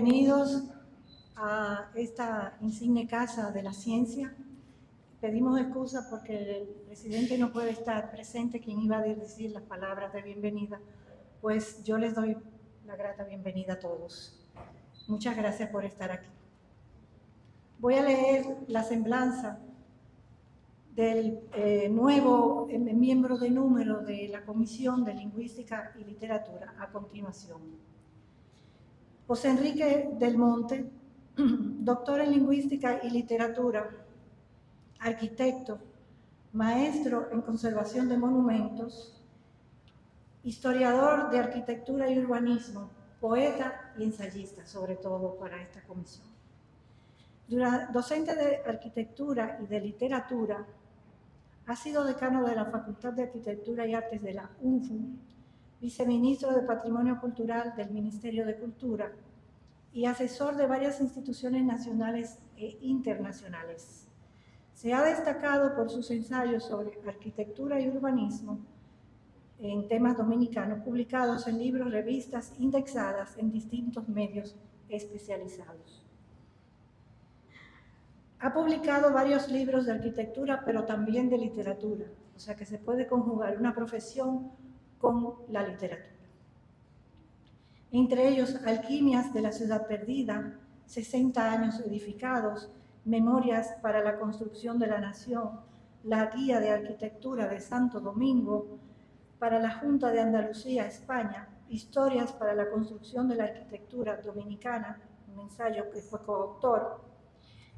Bienvenidos a esta insigne casa de la ciencia. Pedimos excusa porque el presidente no puede estar presente, quien iba a decir las palabras de bienvenida, pues yo les doy la grata bienvenida a todos. Muchas gracias por estar aquí. Voy a leer la semblanza del nuevo miembro de número de la Comisión de Lingüística y Literatura a continuación. José Enrique del Monte, doctor en Lingüística y Literatura, arquitecto, maestro en conservación de monumentos, historiador de arquitectura y urbanismo, poeta y ensayista, sobre todo para esta comisión. Docente de arquitectura y de literatura, ha sido decano de la Facultad de Arquitectura y Artes de la UNFU, viceministro de Patrimonio Cultural del Ministerio de Cultura y asesor de varias instituciones nacionales e internacionales. Se ha destacado por sus ensayos sobre arquitectura y urbanismo en temas dominicanos, publicados en libros, revistas, indexadas en distintos medios especializados. Ha publicado varios libros de arquitectura, pero también de literatura, o sea que se puede conjugar una profesión con la literatura. Entre ellos, Alquimias de la Ciudad Perdida, 60 años edificados, Memorias para la Construcción de la Nación, la Guía de Arquitectura de Santo Domingo, para la Junta de Andalucía, España, Historias para la Construcción de la Arquitectura Dominicana, un ensayo que fue coautor,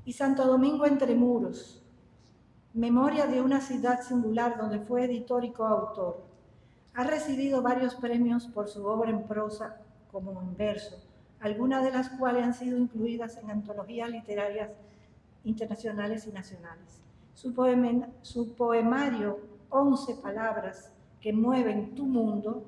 y Santo Domingo entre Muros, Memoria de una ciudad singular, donde fue editor y coautor. Ha recibido varios premios por su obra en prosa como en verso, algunas de las cuales han sido incluidas en antologías literarias internacionales y nacionales. Su poemario 11 palabras que mueven tu mundo,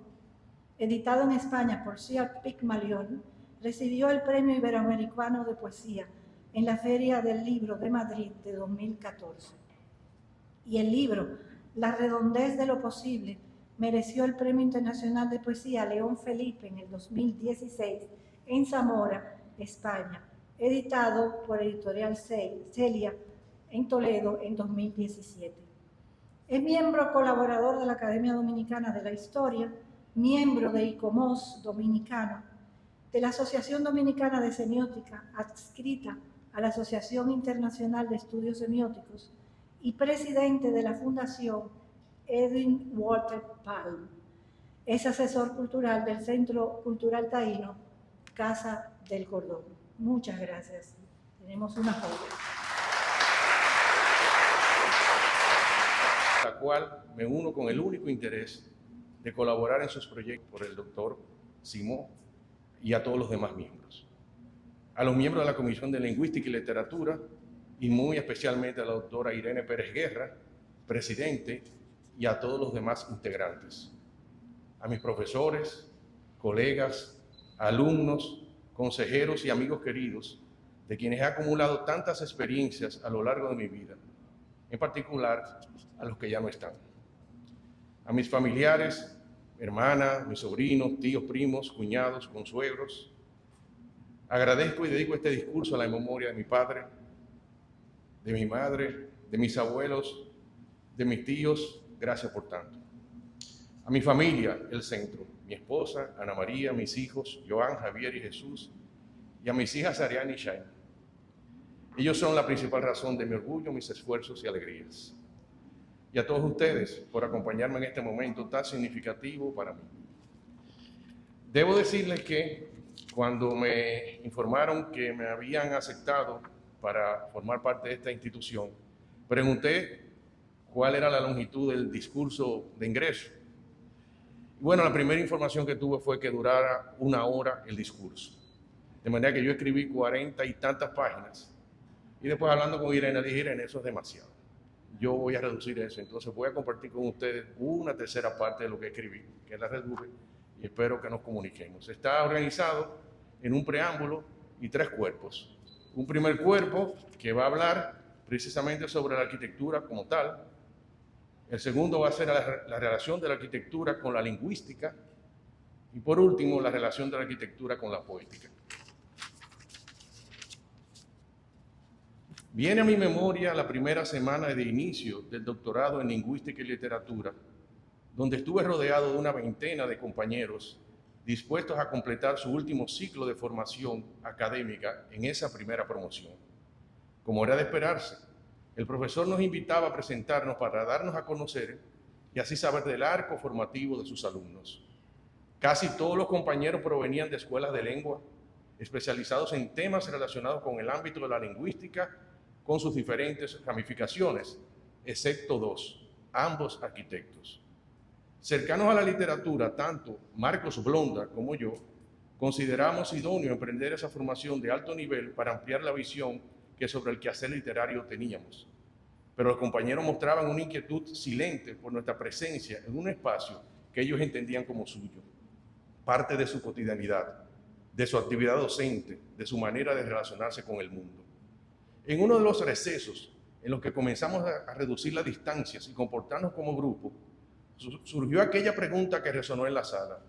editado en España por Sir Pigmalión, recibió el Premio Iberoamericano de Poesía en la Feria del Libro de Madrid de 2014. Y el libro La redondez de lo posible mereció el Premio Internacional de Poesía León Felipe en el 2016 en Zamora, España, editado por Editorial Celia en Toledo en 2017. Es miembro colaborador de la Academia Dominicana de la Historia, miembro de ICOMOS Dominicano, de la Asociación Dominicana de Semiótica, adscrita a la Asociación Internacional de Estudios Semióticos, y presidente de la Fundación Edwin Walter Palm. Es asesor cultural del Centro Cultural Taíno, Casa del Cordón. Muchas gracias. Tenemos una joya. La cual me uno con el único interés de colaborar en sus proyectos por el doctor Simón y a todos los demás miembros. A los miembros de la Comisión de Lingüística y Literatura, y muy especialmente a la doctora Irene Pérez Guerra, presidente, y a todos los demás integrantes. A mis profesores, colegas, alumnos, consejeros y amigos queridos, de quienes he acumulado tantas experiencias a lo largo de mi vida, en particular a los que ya no están. A mis familiares, hermanas, mis sobrinos, tíos, primos, cuñados, consuegros, agradezco y dedico este discurso a la memoria de mi padre, de mi madre, de mis abuelos, de mis tíos. Gracias por tanto. A mi familia, el centro, mi esposa, Ana María, mis hijos, Joan, Javier y Jesús, y a mis hijas Ariane y Shane. Ellos son la principal razón de mi orgullo, mis esfuerzos y alegrías. Y a todos ustedes por acompañarme en este momento tan significativo para mí. Debo decirles que cuando me informaron que me habían aceptado para formar parte de esta institución, pregunté cuál era la longitud del discurso de ingreso. Y bueno, la primera información que tuve fue que durara 1 hora el discurso. De manera que yo escribí 40 y tantas páginas. Y después, hablando con Irene, dije: Irene, eso es demasiado. Yo voy a reducir eso. Entonces voy a compartir con ustedes una tercera parte de lo que escribí, que la reduje, y espero que nos comuniquemos. Está organizado en un preámbulo y 3 cuerpos. Un primer cuerpo que va a hablar precisamente sobre la arquitectura como tal. El segundo va a ser la relación de la arquitectura con la lingüística. Y por último, la relación de la arquitectura con la poética. Viene a mi memoria la primera semana de inicio del doctorado en Lingüística y Literatura, donde estuve rodeado de una veintena de compañeros dispuestos a completar su último ciclo de formación académica en esa primera promoción. Como era de esperarse, el profesor nos invitaba a presentarnos para darnos a conocer y así saber del arco formativo de sus alumnos. Casi todos los compañeros provenían de escuelas de lengua, especializados en temas relacionados con el ámbito de la lingüística, con sus diferentes ramificaciones, excepto dos, ambos arquitectos. Cercanos a la literatura, tanto Marcos Blonda como yo, consideramos idóneo emprender esa formación de alto nivel para ampliar la visión que sobre el quehacer literario teníamos. Pero los compañeros mostraban una inquietud silente por nuestra presencia en un espacio que ellos entendían como suyo, parte de su cotidianidad, de su actividad docente, de su manera de relacionarse con el mundo. En uno de los recesos, en los que comenzamos a reducir las distancias y comportarnos como grupo, surgió aquella pregunta que resonó en la sala.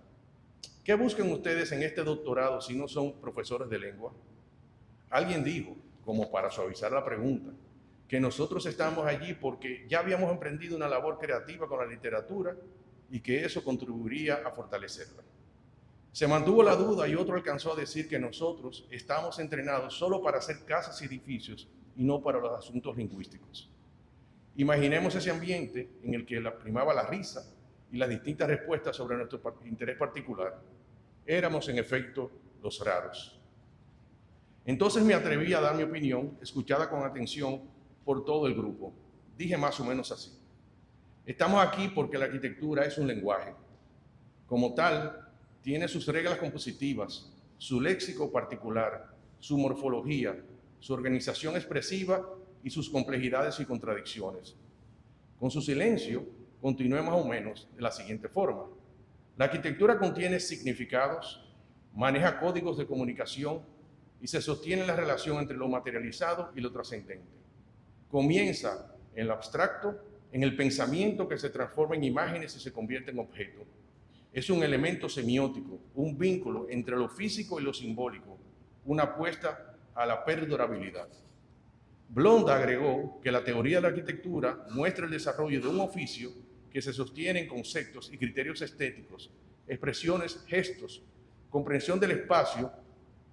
¿Qué buscan ustedes en este doctorado si no son profesores de lengua? Alguien dijo, como para suavizar la pregunta, que nosotros estamos allí porque ya habíamos emprendido una labor creativa con la literatura y que eso contribuiría a fortalecerla. Se mantuvo la duda y otro alcanzó a decir que nosotros estamos entrenados solo para hacer casas y edificios y no para los asuntos lingüísticos. Imaginemos ese ambiente en el que primaba la risa y las distintas respuestas sobre nuestro interés particular. Éramos, en efecto, los raros. Entonces me atreví a dar mi opinión, escuchada con atención por todo el grupo. Dije más o menos así. Estamos aquí porque la arquitectura es un lenguaje. Como tal, tiene sus reglas compositivas, su léxico particular, su morfología, su organización expresiva y sus complejidades y contradicciones. Con su silencio, continué más o menos de la siguiente forma. La arquitectura contiene significados, maneja códigos de comunicación y se sostiene en la relación entre lo materializado y lo trascendente. Comienza en lo abstracto, en el pensamiento que se transforma en imágenes y se convierte en objeto. Es un elemento semiótico, un vínculo entre lo físico y lo simbólico, una apuesta a la perdurabilidad. Blonda agregó que la teoría de la arquitectura muestra el desarrollo de un oficio que se sostiene en conceptos y criterios estéticos, expresiones, gestos, comprensión del espacio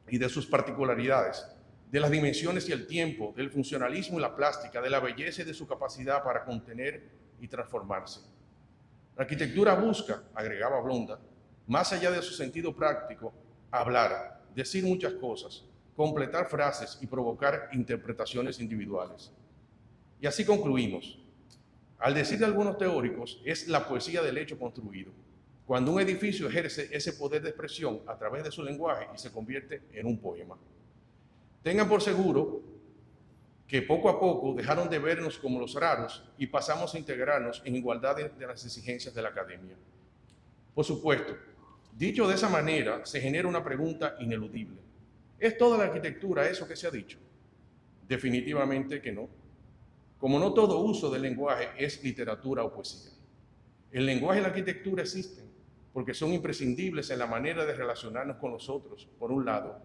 y de sus particularidades, de las dimensiones y el tiempo, del funcionalismo y la plástica, de la belleza y de su capacidad para contener y transformarse. La arquitectura busca, agregaba Blonda, más allá de su sentido práctico, hablar, decir muchas cosas, completar frases y provocar interpretaciones individuales. Y así concluimos. Al decir de algunos teóricos, es la poesía del hecho construido, cuando un edificio ejerce ese poder de expresión a través de su lenguaje y se convierte en un poema. Tengan por seguro que poco a poco dejaron de vernos como los raros y pasamos a integrarnos en igualdad de las exigencias de la academia. Por supuesto, dicho de esa manera, se genera una pregunta ineludible. ¿Es toda la arquitectura eso que se ha dicho? Definitivamente que no. Como no todo uso del lenguaje es literatura o poesía. El lenguaje y la arquitectura existen porque son imprescindibles en la manera de relacionarnos con los otros, por un lado,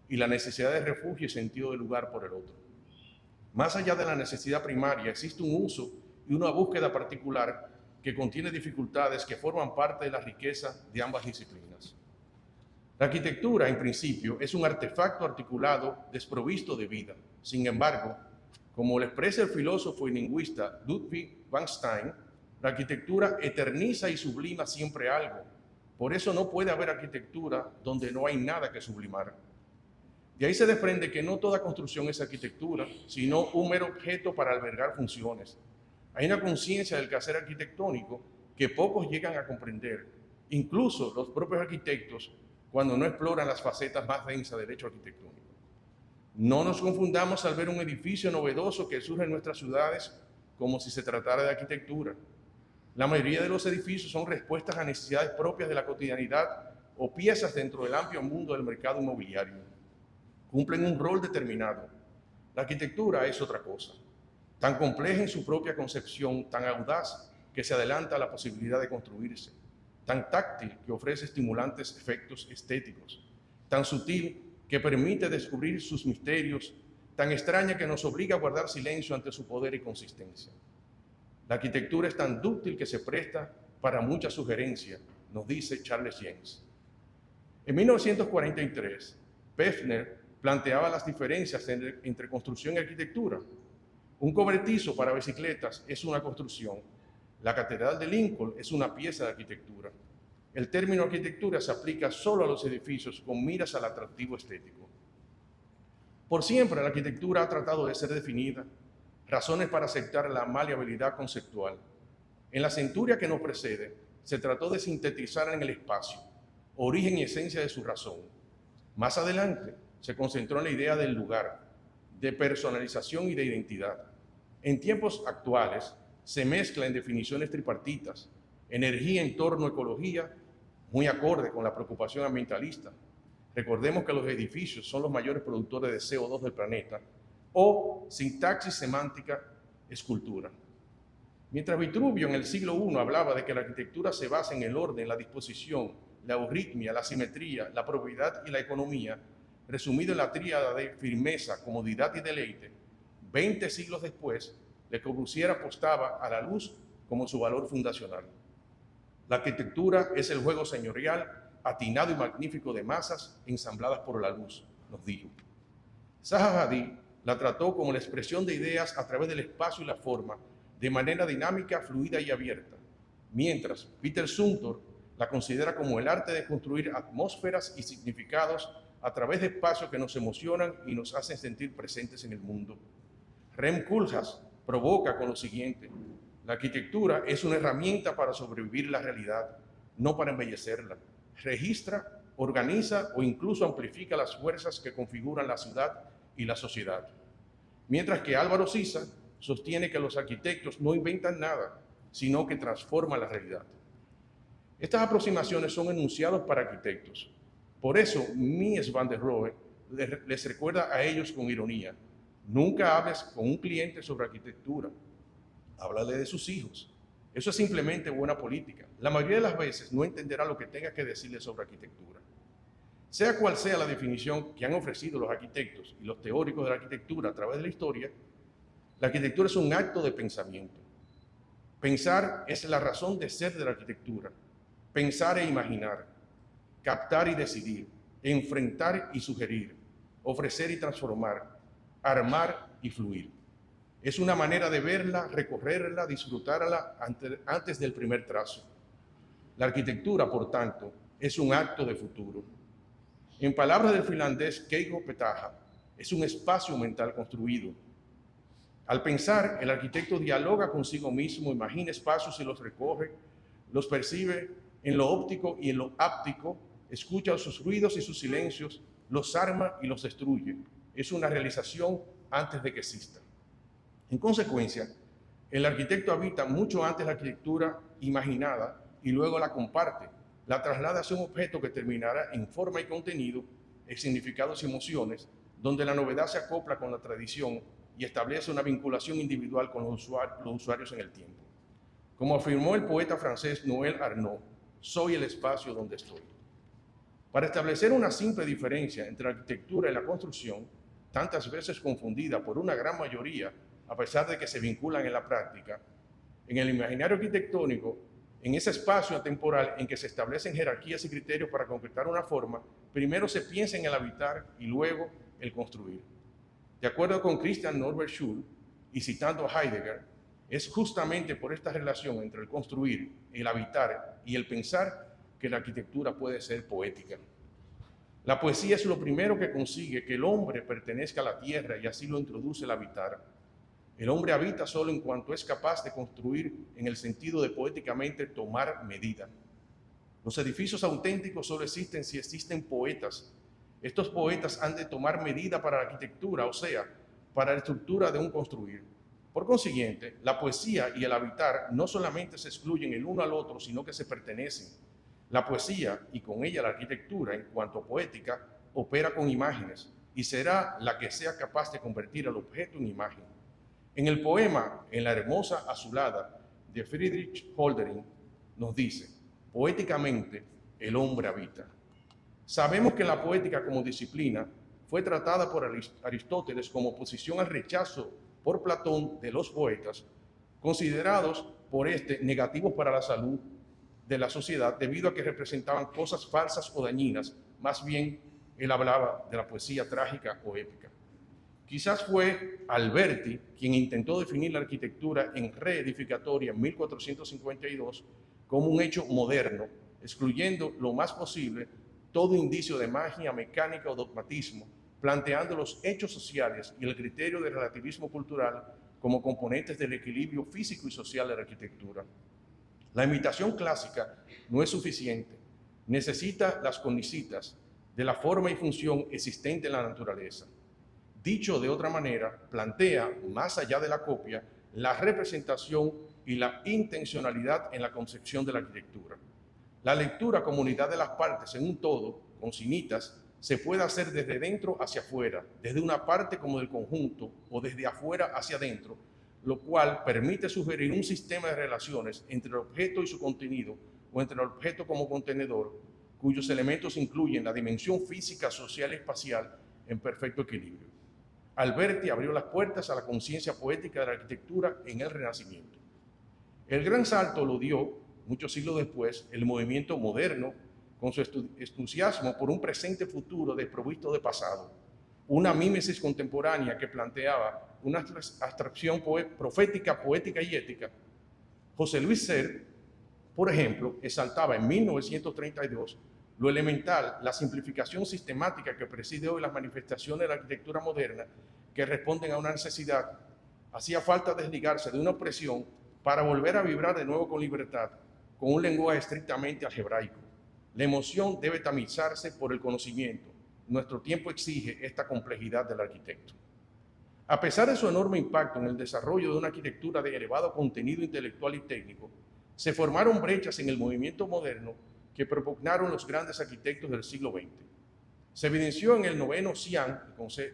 y la necesidad de refugio y sentido de lugar por el otro. Más allá de la necesidad primaria, existe un uso y una búsqueda particular que contiene dificultades que forman parte de la riqueza de ambas disciplinas. La arquitectura, en principio, es un artefacto articulado desprovisto de vida. Sin embargo, como lo expresa el filósofo y lingüista Ludwig Wittgenstein, la arquitectura eterniza y sublima siempre algo. Por eso no puede haber arquitectura donde no hay nada que sublimar. De ahí se desprende que no toda construcción es arquitectura, sino un mero objeto para albergar funciones. Hay una conciencia del quehacer arquitectónico que pocos llegan a comprender, incluso los propios arquitectos, cuando no exploran las facetas más densas del hecho arquitectónico. No nos confundamos al ver un edificio novedoso que surge en nuestras ciudades como si se tratara de arquitectura. La mayoría de los edificios son respuestas a necesidades propias de la cotidianidad o piezas dentro del amplio mundo del mercado inmobiliario. Cumplen un rol determinado. La arquitectura es otra cosa, tan compleja en su propia concepción, tan audaz que se adelanta a la posibilidad de construirse, tan táctil que ofrece estimulantes efectos estéticos, tan sutil que permite descubrir sus misterios tan extraña que nos obliga a guardar silencio ante su poder y consistencia. La arquitectura es tan dúctil que se presta para mucha sugerencia, nos dice Charles James. En 1943, Pevsner planteaba las diferencias entre construcción y arquitectura. Un cobertizo para bicicletas es una construcción. La Catedral de Lincoln es una pieza de arquitectura. El término arquitectura se aplica solo a los edificios con miras al atractivo estético. Por siempre la arquitectura ha tratado de ser definida, razones para aceptar la maleabilidad conceptual. En la centuria que nos precede, se trató de sintetizar en el espacio, origen y esencia de su razón. Más adelante, se concentró en la idea del lugar, de personalización y de identidad. En tiempos actuales, se mezcla en definiciones tripartitas, energía, entorno, ecología, muy acorde con la preocupación ambientalista. Recordemos que los edificios son los mayores productores de CO2 del planeta, o sintaxis semántica, escultura. Mientras Vitruvio en el siglo I hablaba de que la arquitectura se basa en el orden, la disposición, la euritmia, la simetría, la propiedad y la economía, resumido en la tríada de firmeza, comodidad y deleite, 20 siglos después, Le Corbusier apostaba a la luz como su valor fundacional. La arquitectura es el juego señorial, atinado y magnífico de masas ensambladas por la luz, nos dijo. Zaha Hadid la trató como la expresión de ideas a través del espacio y la forma, de manera dinámica, fluida y abierta, mientras Peter Zumthor la considera como el arte de construir atmósferas y significados a través de espacios que nos emocionan y nos hacen sentir presentes en el mundo. Rem Koolhaas provoca con lo siguiente: la arquitectura es una herramienta para sobrevivir la realidad, no para embellecerla. Registra, organiza o incluso amplifica las fuerzas que configuran la ciudad y la sociedad. Mientras que Álvaro Siza sostiene que los arquitectos no inventan nada, sino que transforman la realidad. Estas aproximaciones son enunciados para arquitectos. Por eso, Mies van der Rohe les recuerda a ellos con ironía: nunca hables con un cliente sobre arquitectura, háblale de sus hijos. Eso es simplemente buena política. La mayoría de las veces no entenderá lo que tengas que decirle sobre arquitectura. Sea cual sea la definición que han ofrecido los arquitectos y los teóricos de la arquitectura a través de la historia, la arquitectura es un acto de pensamiento. Pensar es la razón de ser de la arquitectura. Pensar e imaginar, captar y decidir, enfrentar y sugerir, ofrecer y transformar, armar y fluir. Es una manera de verla, recorrerla, disfrutarla antes del primer trazo. La arquitectura, por tanto, es un acto de futuro. En palabras del finlandés Keijo Petaja, es un espacio mental construido. Al pensar, el arquitecto dialoga consigo mismo, imagina espacios y los recorre, los percibe en lo óptico y en lo áptico, escucha sus ruidos y sus silencios, los arma y los destruye. Es una realización antes de que exista. En consecuencia, el arquitecto habita mucho antes la arquitectura imaginada y luego la comparte, la traslada hacia un objeto que terminará en forma y contenido, en significados y emociones, donde la novedad se acopla con la tradición y establece una vinculación individual con los usuarios en el tiempo. Como afirmó el poeta francés Noël Arnaud, soy el espacio donde estoy. Para establecer una simple diferencia entre la arquitectura y la construcción, tantas veces confundida por una gran mayoría, a pesar de que se vinculan en la práctica, en el imaginario arquitectónico, en ese espacio temporal en que se establecen jerarquías y criterios para concretar una forma, primero se piensa en el habitar y luego el construir. De acuerdo con Christian Norbert Schul, y citando a Heidegger, es justamente por esta relación entre el construir, el habitar y el pensar que la arquitectura puede ser poética. La poesía es lo primero que consigue que el hombre pertenezca a la tierra y así lo introduce el habitar. El hombre habita solo en cuanto es capaz de construir en el sentido de poéticamente tomar medida. Los edificios auténticos solo existen si existen poetas. Estos poetas han de tomar medida para la arquitectura, o sea, para la estructura de un construir. Por consiguiente, la poesía y el habitar no solamente se excluyen el uno al otro, sino que se pertenecen. La poesía, y con ella la arquitectura, en cuanto poética, opera con imágenes y será la que sea capaz de convertir al objeto en imagen. En el poema En la hermosa azulada de Friedrich Hölderlin nos dice: poéticamente el hombre habita. Sabemos que la poética como disciplina fue tratada por Aristóteles como oposición al rechazo por Platón de los poetas, considerados por negativos para la salud de la sociedad debido a que representaban cosas falsas o dañinas. Más bien, él hablaba de la poesía trágica o épica. Quizás fue Alberti quien intentó definir la arquitectura en reedificatoria en 1452 como un hecho moderno, excluyendo lo más posible todo indicio de magia, mecánica o dogmatismo, planteando los hechos sociales y el criterio del relativismo cultural como componentes del equilibrio físico y social de la arquitectura. La imitación clásica no es suficiente, necesita las conicitas de la forma y función existente en la naturaleza. Dicho de otra manera, plantea, más allá de la copia, la representación y la intencionalidad en la concepción de la arquitectura. La lectura como unidad de las partes en un todo, con cimitas, se puede hacer desde dentro hacia afuera, desde una parte como del conjunto o desde afuera hacia adentro, lo cual permite sugerir un sistema de relaciones entre el objeto y su contenido o entre el objeto como contenedor, cuyos elementos incluyen la dimensión física, social y espacial en perfecto equilibrio. Alberti abrió las puertas a la conciencia poética de la arquitectura en el Renacimiento. El gran salto lo dio, muchos siglos después, el movimiento moderno, con su entusiasmo por un presente futuro desprovisto de pasado, una mímesis contemporánea que planteaba una abstracción profética, poética y ética. José Luis Ser, por ejemplo, exaltaba en 1932 lo elemental, la simplificación sistemática que preside hoy las manifestaciones de la arquitectura moderna que responden a una necesidad. Hacía falta desligarse de una opresión para volver a vibrar de nuevo con libertad, con un lenguaje estrictamente algebraico. La emoción debe tamizarse por el conocimiento. Nuestro tiempo exige esta complejidad del arquitecto. A pesar de su enorme impacto en el desarrollo de una arquitectura de elevado contenido intelectual y técnico, se formaron brechas en el movimiento moderno que propugnaron los grandes arquitectos del siglo XX. Se evidenció en el 9º CIAN,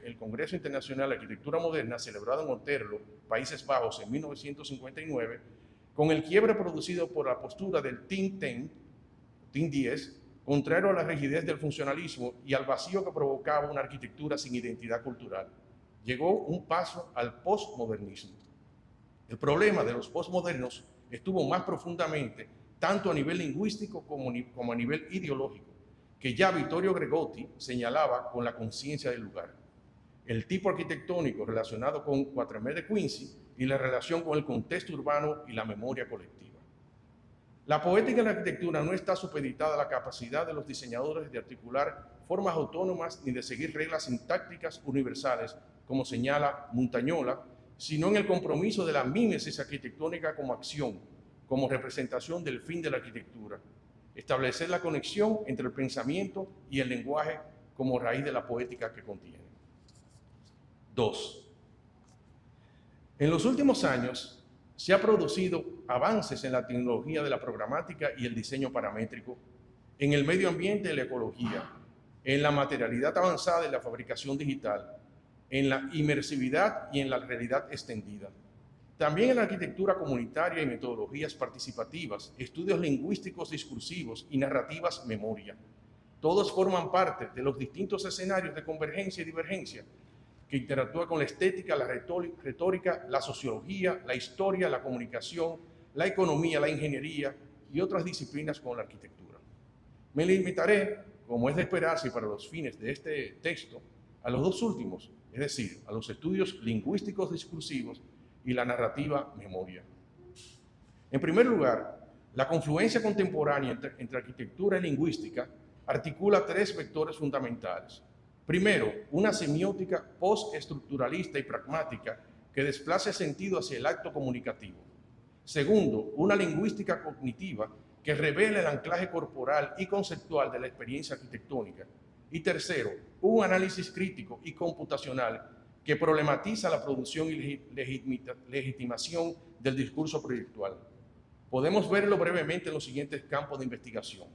el Congreso Internacional de Arquitectura Moderna, celebrado en Otterlo, Países Bajos, en 1959, con el quiebre producido por la postura del Team 10, contrario a la rigidez del funcionalismo y al vacío que provocaba una arquitectura sin identidad cultural. Llegó un paso al postmodernismo. El problema de los postmodernos estuvo más profundamente, tanto a nivel lingüístico como a nivel ideológico, que ya Vittorio Gregotti señalaba con la conciencia del lugar. El tipo arquitectónico relacionado con Quatremè de Quincy y la relación con el contexto urbano y la memoria colectiva. La poética en la arquitectura no está supeditada a la capacidad de los diseñadores de articular formas autónomas ni de seguir reglas sintácticas universales, como señala Montagnola, sino en el compromiso de la mímesis arquitectónica como acción, como representación del fin de la arquitectura. Establecer la conexión entre el pensamiento y el lenguaje como raíz de la poética que contiene. 2. En los últimos años se han producido avances en la tecnología de la programática y el diseño paramétrico, en el medio ambiente y la ecología, en la materialidad avanzada y la fabricación digital, en la inmersividad y en la realidad extendida. También en la arquitectura comunitaria y metodologías participativas, estudios lingüísticos discursivos y narrativas memoria. Todos forman parte de los distintos escenarios de convergencia y divergencia que interactúa con la estética, la retórica, la sociología, la historia, la comunicación, la economía, la ingeniería y otras disciplinas como la arquitectura. Me limitaré, como es de esperarse para los fines de este texto, a los dos últimos, es decir, a los estudios lingüísticos discursivos y la narrativa memoria. En primer lugar, la confluencia contemporánea entre arquitectura y lingüística articula tres vectores fundamentales. Primero, una semiótica postestructuralista y pragmática que desplaza el sentido hacia el acto comunicativo. Segundo, una lingüística cognitiva que revela el anclaje corporal y conceptual de la experiencia arquitectónica. Y tercero, un análisis crítico y computacional que problematiza la producción y legitimación del discurso proyectual. Podemos verlo brevemente en los siguientes campos de investigación.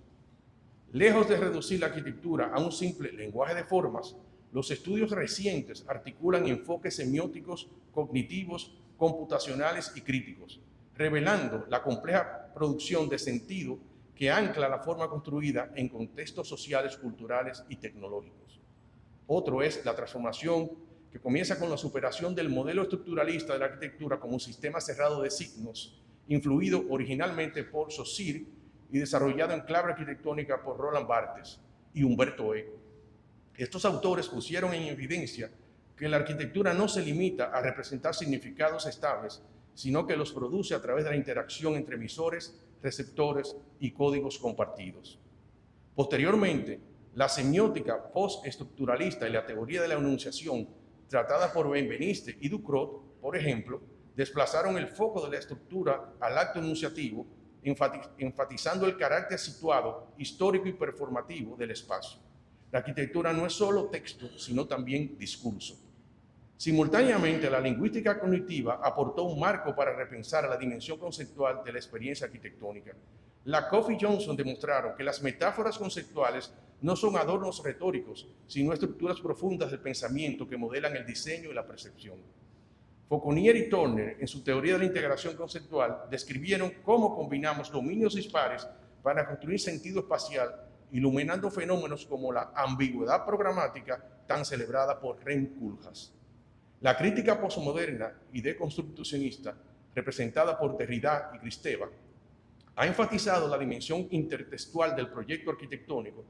Lejos de reducir la arquitectura a un simple lenguaje de formas, los estudios recientes articulan enfoques semióticos, cognitivos, computacionales y críticos, revelando la compleja producción de sentido que ancla la forma construida en contextos sociales, culturales y tecnológicos. Otro es la transformación que comienza con la superación del modelo estructuralista de la arquitectura como un sistema cerrado de signos, influido originalmente por Saussure y desarrollado en clave arquitectónica por Roland Barthes y Umberto Eco. Estos autores pusieron en evidencia que la arquitectura no se limita a representar significados estables, sino que los produce a través de la interacción entre emisores, receptores y códigos compartidos. Posteriormente, la semiótica postestructuralista y la teoría de la enunciación, tratada por Benveniste y Ducrot, por ejemplo, desplazaron el foco de la estructura al acto enunciativo, enfatizando el carácter situado, histórico y performativo del espacio. La arquitectura no es solo texto, sino también discurso. Simultáneamente, la lingüística cognitiva aportó un marco para repensar la dimensión conceptual de la experiencia arquitectónica. Lakoff y Johnson demostraron que las metáforas conceptuales no son adornos retóricos, sino estructuras profundas del pensamiento que modelan el diseño y la percepción. Fauconnier y Turner, en su teoría de la integración conceptual, describieron cómo combinamos dominios dispares para construir sentido espacial, iluminando fenómenos como la ambigüedad programática tan celebrada por Rem Koolhaas. La crítica posmoderna y deconstruccionista, representada por Derrida y Kristeva, ha enfatizado la dimensión intertextual del proyecto arquitectónico.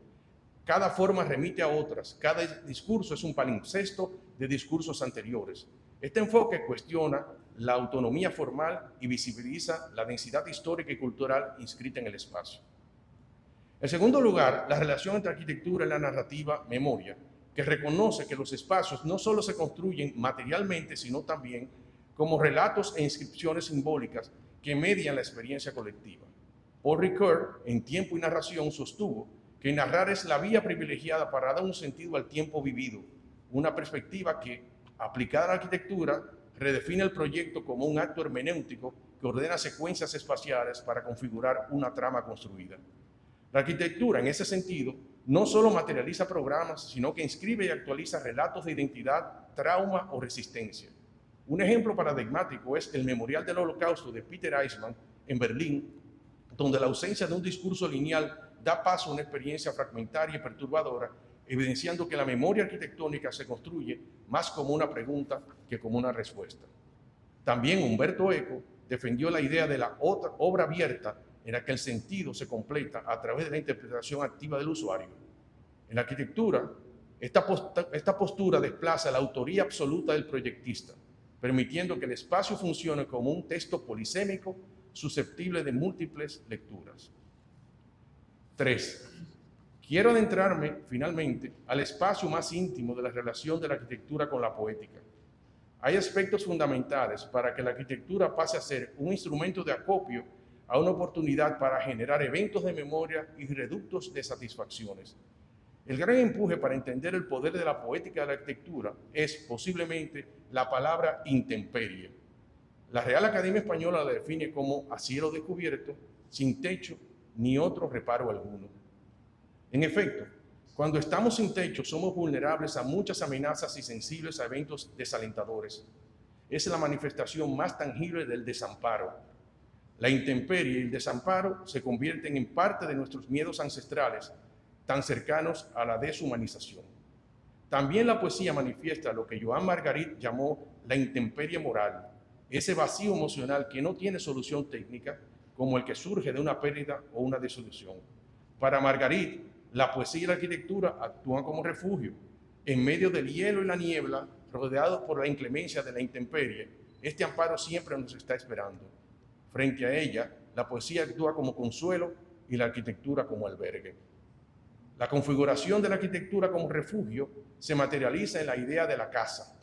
Cada forma remite a otras, cada discurso es un palimpsesto de discursos anteriores. Este enfoque cuestiona la autonomía formal y visibiliza la densidad histórica y cultural inscrita en el espacio. En segundo lugar, la relación entre arquitectura y la narrativa memoria, que reconoce que los espacios no solo se construyen materialmente, sino también como relatos e inscripciones simbólicas que median la experiencia colectiva. Paul Ricoeur, en Tiempo y Narración, sostuvo que narrar es la vía privilegiada para dar un sentido al tiempo vivido, una perspectiva que, aplicada a la arquitectura, redefine el proyecto como un acto hermenéutico que ordena secuencias espaciales para configurar una trama construida. La arquitectura, en ese sentido, no solo materializa programas, sino que inscribe y actualiza relatos de identidad, trauma o resistencia. Un ejemplo paradigmático es el Memorial del Holocausto de Peter Eichmann en Berlín, donde la ausencia de un discurso lineal da paso a una experiencia fragmentaria y perturbadora, evidenciando que la memoria arquitectónica se construye más como una pregunta que como una respuesta. También Umberto Eco defendió la idea de la obra abierta en la que el sentido se completa a través de la interpretación activa del usuario. En la arquitectura, esta postura desplaza la autoría absoluta del proyectista, permitiendo que el espacio funcione como un texto polisémico susceptible de múltiples lecturas. 3. Quiero adentrarme, finalmente, al espacio más íntimo de la relación de la arquitectura con la poética. Hay aspectos fundamentales para que la arquitectura pase a ser un instrumento de acopio a una oportunidad para generar eventos de memoria y reductos de satisfacciones. El gran empuje para entender el poder de la poética de la arquitectura es, posiblemente, la palabra intemperie. La Real Academia Española la define como a cielo descubierto, sin techo ni otro reparo alguno. En efecto, cuando estamos sin techo somos vulnerables a muchas amenazas y sensibles a eventos desalentadores. Es la manifestación más tangible del desamparo. La intemperie y el desamparo se convierten en parte de nuestros miedos ancestrales, tan cercanos a la deshumanización. También la poesía manifiesta lo que Joan Margarit llamó la intemperie moral, ese vacío emocional que no tiene solución técnica, como el que surge de una pérdida o una disolución. Para Margarit, la poesía y la arquitectura actúan como refugio. En medio del hielo y la niebla, rodeados por la inclemencia de la intemperie, este amparo siempre nos está esperando. Frente a ella, la poesía actúa como consuelo y la arquitectura como albergue. La configuración de la arquitectura como refugio se materializa en la idea de la casa.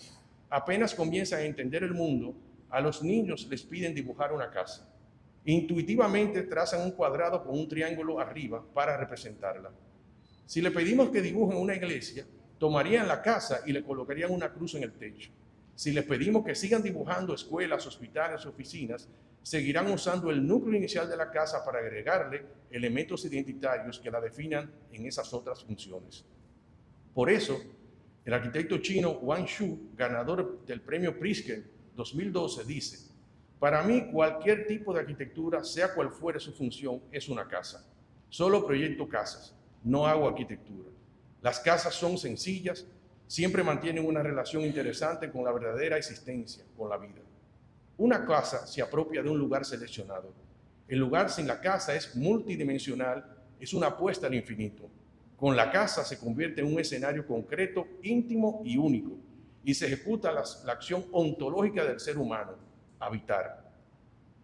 Apenas comienzan a entender el mundo, a los niños les piden dibujar una casa. Intuitivamente trazan un cuadrado con un triángulo arriba para representarla. Si le pedimos que dibujen una iglesia, tomarían la casa y le colocarían una cruz en el techo. Si les pedimos que sigan dibujando escuelas, hospitales, oficinas, seguirán usando el núcleo inicial de la casa para agregarle elementos identitarios que la definan en esas otras funciones. Por eso, el arquitecto chino Wang Shu, ganador del premio Pritzker 2012, dice: para mí, cualquier tipo de arquitectura, sea cual fuere su función, es una casa. Solo proyecto casas, no hago arquitectura. Las casas son sencillas, siempre mantienen una relación interesante con la verdadera existencia, con la vida. Una casa se apropia de un lugar seleccionado. El lugar sin la casa es multidimensional, es una apuesta al infinito. Con la casa se convierte en un escenario concreto, íntimo y único, y se ejecuta la acción ontológica del ser humano, habitar.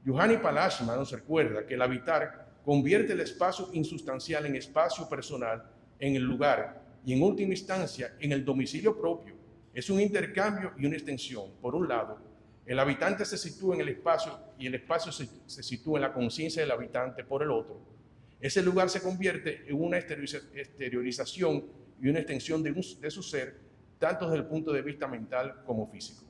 Juhani Palashma nos recuerda que el habitar convierte el espacio insustancial en espacio personal, en el lugar y en última instancia en el domicilio propio. Es un intercambio y una extensión. Por un lado, el habitante se sitúa en el espacio y el espacio se sitúa en la conciencia del habitante. Por el otro, ese lugar se convierte en una exteriorización y una extensión de su ser, tanto desde el punto de vista mental como físico.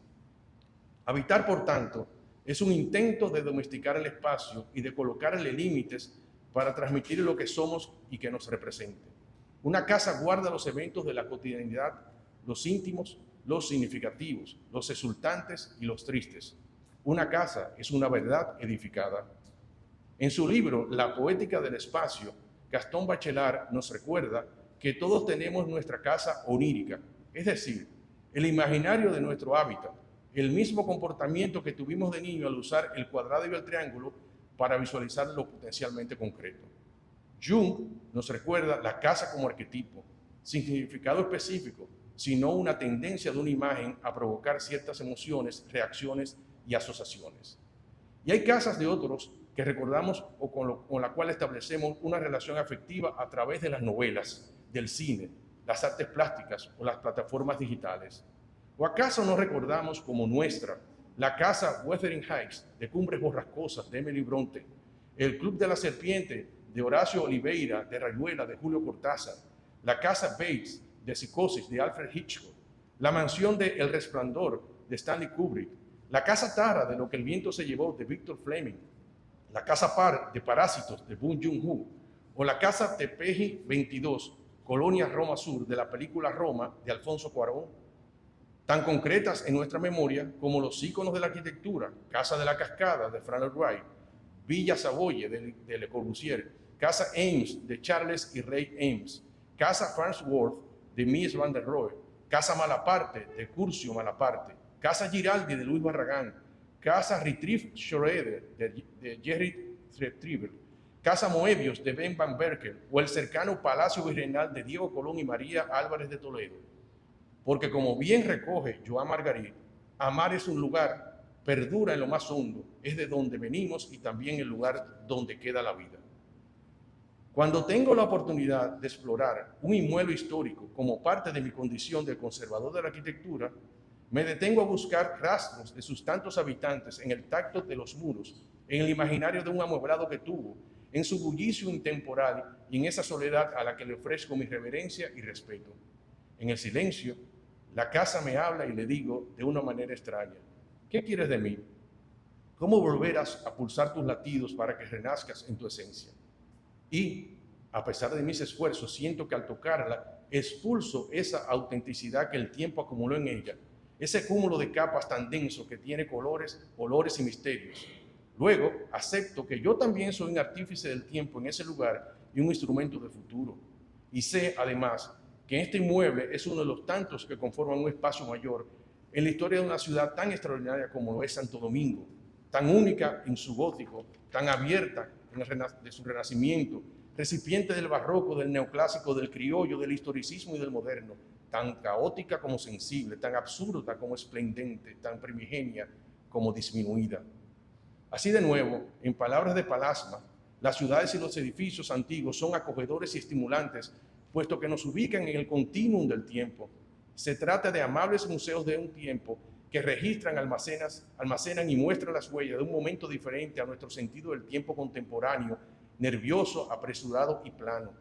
Habitar, por tanto, es un intento de domesticar el espacio y de colocarle límites para transmitir lo que somos y que nos represente. Una casa guarda los eventos de la cotidianidad, los íntimos, los significativos, los exultantes y los tristes. Una casa es una verdad edificada. En su libro La poética del espacio, Gaston Bachelard nos recuerda que todos tenemos nuestra casa onírica, es decir, el imaginario de nuestro hábitat, el mismo comportamiento que tuvimos de niño al usar el cuadrado y el triángulo para visualizar lo potencialmente concreto. Jung nos recuerda la casa como arquetipo, sin significado específico, sino una tendencia de una imagen a provocar ciertas emociones, reacciones y asociaciones. Y hay casas de otros que recordamos o con la cual establecemos una relación afectiva a través de las novelas, del cine, las artes plásticas o las plataformas digitales. ¿O acaso no recordamos como nuestra la casa Wuthering Heights de Cumbres Borrascosas de Emily Bronte, el Club de la Serpiente de Horacio Oliveira de Rayuela de Julio Cortázar, la casa Bates de Psicosis de Alfred Hitchcock, la mansión de El Resplandor de Stanley Kubrick, la casa Tara de Lo que el viento se llevó de Victor Fleming, la casa Par de Parásitos de Bong Joon-ho, o la casa Tepeji 22, Colonia Roma Sur de la película Roma de Alfonso Cuarón, tan concretas en nuestra memoria como los íconos de la arquitectura, Casa de la Cascada de Frank Lloyd Wright, Villa Savoye de Le Corbusier, Casa Eames de Charles y Ray Eames, Casa Farnsworth de Mies van der Rohe, Casa Malaparte de Curcio Malaparte, Casa Giraldi de Luis Barragán, Casa Retrieve Schroeder de Jerry Retriever, Casa Moebius de Ben van Berkel o el cercano Palacio Virreinal de Diego Colón y María Álvarez de Toledo. Porque como bien recoge Joan Margarit, amar es un lugar, perdura en lo más hondo, es de donde venimos y también el lugar donde queda la vida. Cuando tengo la oportunidad de explorar un inmueble histórico como parte de mi condición de conservador de la arquitectura, me detengo a buscar rastros de sus tantos habitantes en el tacto de los muros, en el imaginario de un amueblado que tuvo, en su bullicio intemporal y en esa soledad a la que le ofrezco mi reverencia y respeto. En el silencio, la casa me habla y le digo de una manera extraña: ¿qué quieres de mí? ¿Cómo volverás a pulsar tus latidos para que renazcas en tu esencia? Y, a pesar de mis esfuerzos, siento que al tocarla, expulso esa autenticidad que el tiempo acumuló en ella, ese cúmulo de capas tan denso que tiene colores, olores y misterios. Luego, acepto que yo también soy un artífice del tiempo en ese lugar y un instrumento de futuro. Y sé, además, que este inmueble es uno de los tantos que conforman un espacio mayor en la historia de una ciudad tan extraordinaria como lo es Santo Domingo, tan única en su gótico, tan abierta de su renacimiento, recipiente del barroco, del neoclásico, del criollo, del historicismo y del moderno, tan caótica como sensible, tan absurda como esplendente, tan primigenia como disminuida. Así de nuevo, en palabras de Palashma, las ciudades y los edificios antiguos son acogedores y estimulantes, puesto que nos ubican en el continuum del tiempo. Se trata de amables museos de un tiempo que registran, almacenan y muestran las huellas de un momento diferente a nuestro sentido del tiempo contemporáneo, nervioso, apresurado y plano.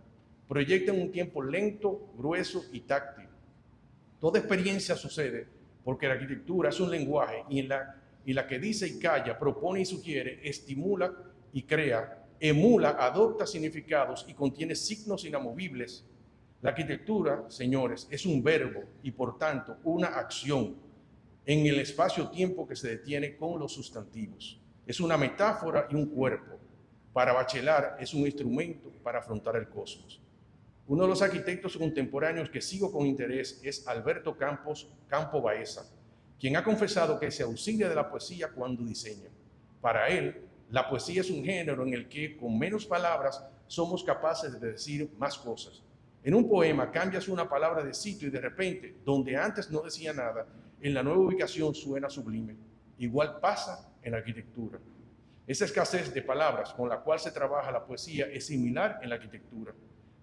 Proyectan un tiempo lento, grueso y táctil. Toda experiencia sucede porque la arquitectura es un lenguaje y la que dice y calla, propone y sugiere, estimula y crea, emula, adopta significados y contiene signos inamovibles. La arquitectura, señores, es un verbo y por tanto una acción en el espacio-tiempo que se detiene con los sustantivos. Es una metáfora y un cuerpo. Para Bachelard es un instrumento para afrontar el cosmos. Uno de los arquitectos contemporáneos que sigo con interés es Alberto Campo Baeza, quien ha confesado que se auxilia de la poesía cuando diseña. Para él, la poesía es un género en el que con menos palabras somos capaces de decir más cosas. En un poema cambias una palabra de sitio y de repente, donde antes no decía nada, en la nueva ubicación suena sublime. Igual pasa en la arquitectura. Esa escasez de palabras con la cual se trabaja la poesía es similar en la arquitectura.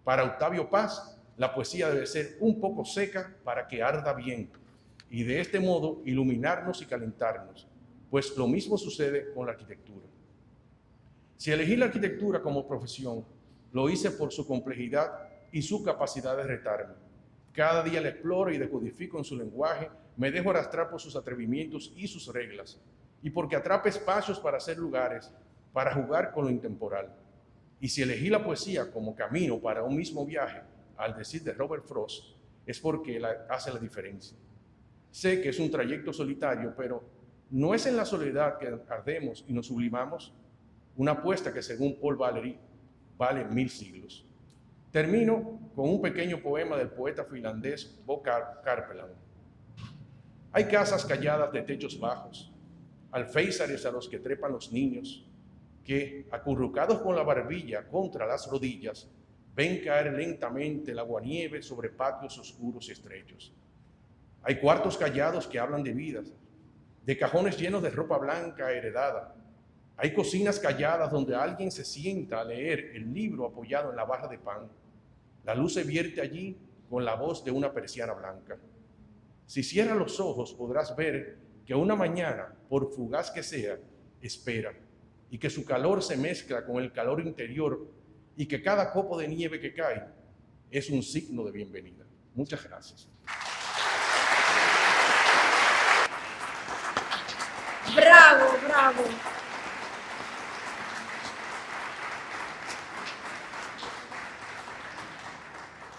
Para Octavio Paz, la poesía debe ser un poco seca para que arda bien y de este modo iluminarnos y calentarnos, pues lo mismo sucede con la arquitectura. Si elegí la arquitectura como profesión, lo hice por su complejidad y su capacidad de retarme. Cada día la exploro y decodifico en su lenguaje, me dejo arrastrar por sus atrevimientos y sus reglas, y porque atrapa espacios para hacer lugares, para jugar con lo intemporal. Y si elegí la poesía como camino para un mismo viaje, al decir de Robert Frost, es porque hace la diferencia. Sé que es un trayecto solitario, pero ¿no es en la soledad que ardemos y nos sublimamos? Una apuesta que según Paul Valéry vale 1000 siglos. Termino con un pequeño poema del poeta finlandés Bo Karpeland. Hay casas calladas de techos bajos, alféizares a los que trepan los niños, que, acurrucados con la barbilla contra las rodillas, ven caer lentamente el aguanieve sobre patios oscuros y estrechos. Hay cuartos callados que hablan de vidas, de cajones llenos de ropa blanca heredada. Hay cocinas calladas donde alguien se sienta a leer el libro apoyado en la barra de pan. La luz se vierte allí con la voz de una persiana blanca. Si cierras los ojos podrás ver que una mañana, por fugaz que sea, espera, y que su calor se mezcla con el calor interior y que cada copo de nieve que cae es un signo de bienvenida. Muchas gracias. Bravo, bravo.